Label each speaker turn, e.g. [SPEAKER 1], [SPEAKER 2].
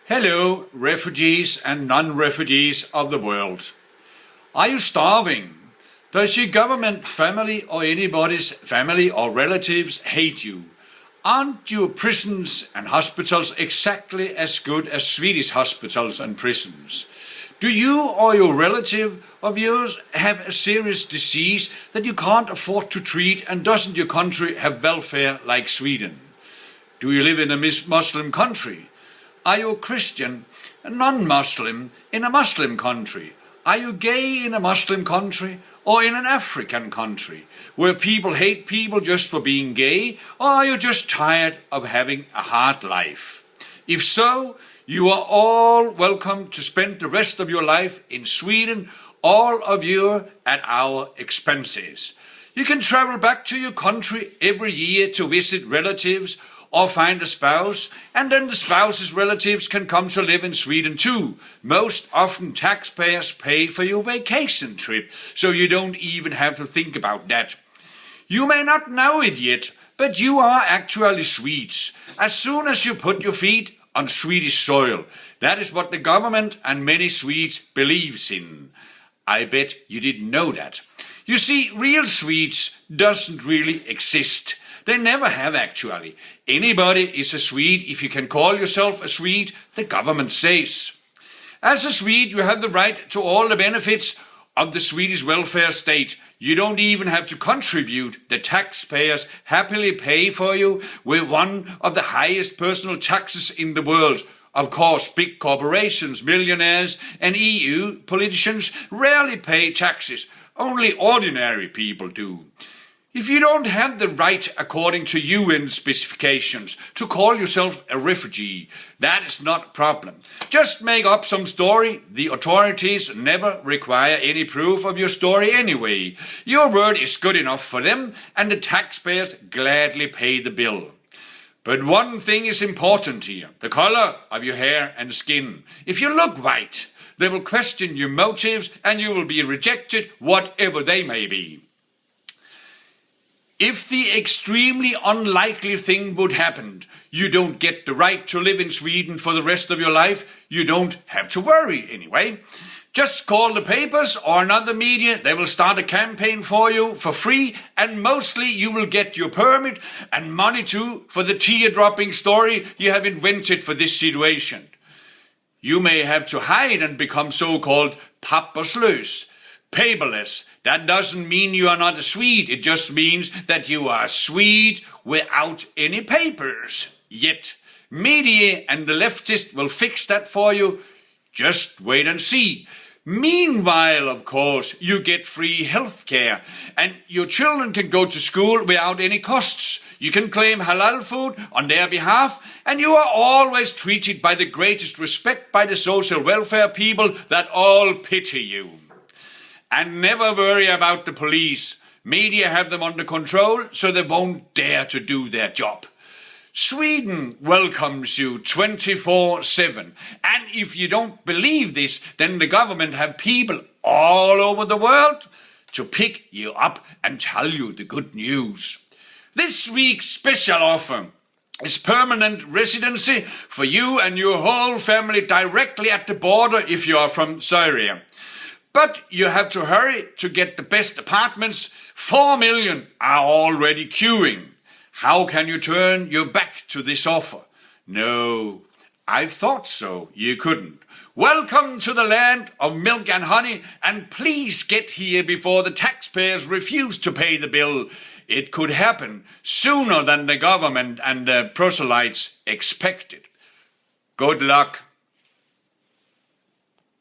[SPEAKER 1] Hello, refugees and non-refugees of the world. Are you starving? Does your government, family or anybody's family or relatives hate you? Aren't your prisons and hospitals exactly as good as Swedish hospitals and prisons? Do you or your relative of yours have a serious disease that you can't afford to treat, and doesn't your country have welfare like Sweden? Do you live in a Muslim country? Are you a Christian, a non-Muslim in a Muslim country? Are you gay in a Muslim country or in an African country where people hate people just for being gay? Or are you just tired of having a hard life? If so, you are all welcome to spend the rest of your life in Sweden, all of you at our expenses. You can travel back to your country every year to visit relatives or find a spouse, and then the spouse's relatives can come to live in Sweden too. Most often taxpayers pay for your vacation trip, so you don't even have to think about that. You may not know it yet, but you are actually Swedes. As soon as you put your feet on Swedish soil, that is what the government and many Swedes believes in. I bet you didn't know that. You see, real Swedes doesn't really exist. They never have actually. Anybody is a Swede if you can call yourself a Swede, the government says. As a Swede, you have the right to all the benefits of the Swedish welfare state. You don't even have to contribute. The taxpayers happily pay for you with one of the highest personal taxes in the world. Of course, big corporations, millionaires and EU politicians rarely pay taxes. Only ordinary people do. If you don't have the right, according to UN specifications, to call yourself a refugee, that is not a problem. Just make up some story. The authorities never require any proof of your story anyway. Your word is good enough for them, and the taxpayers gladly pay the bill. But one thing is important here: the color of your hair and skin. If you look white, they will question your motives and you will be rejected, whatever they may be. If the extremely unlikely thing would happen, you don't get the right to live in Sweden for the rest of your life, you don't have to worry anyway. Just call the papers or another media, they will start a campaign for you for free, and mostly you will get your permit and money too for the tear-dropping story you have invented for this situation. You may have to hide and become so-called papperslös, paperless. That doesn't mean you are not a Swede, it just means that you are a Swede without any papers. Yet, media and the leftists will fix that for you. Just wait and see. Meanwhile, of course, you get free health care, and your children can go to school without any costs. You can claim halal food on their behalf, and you are always treated by the greatest respect by the social welfare people that all pity you. And never worry about the police. Media have them under control, so they won't dare to do their job. Sweden welcomes you 24/7. And if you don't believe this, then the government have people all over the world to pick you up and tell you the good news. This week's special offer is permanent residency for you and your whole family directly at the border if you are from Syria. But you have to hurry to get the best apartments. 4 million are already queuing. How can you turn your back to this offer? No, I thought so. You couldn't. Welcome to the land of milk and honey, and please get here before the taxpayers refuse to pay the bill. It could happen sooner than the government and the proselytes expected. Good luck.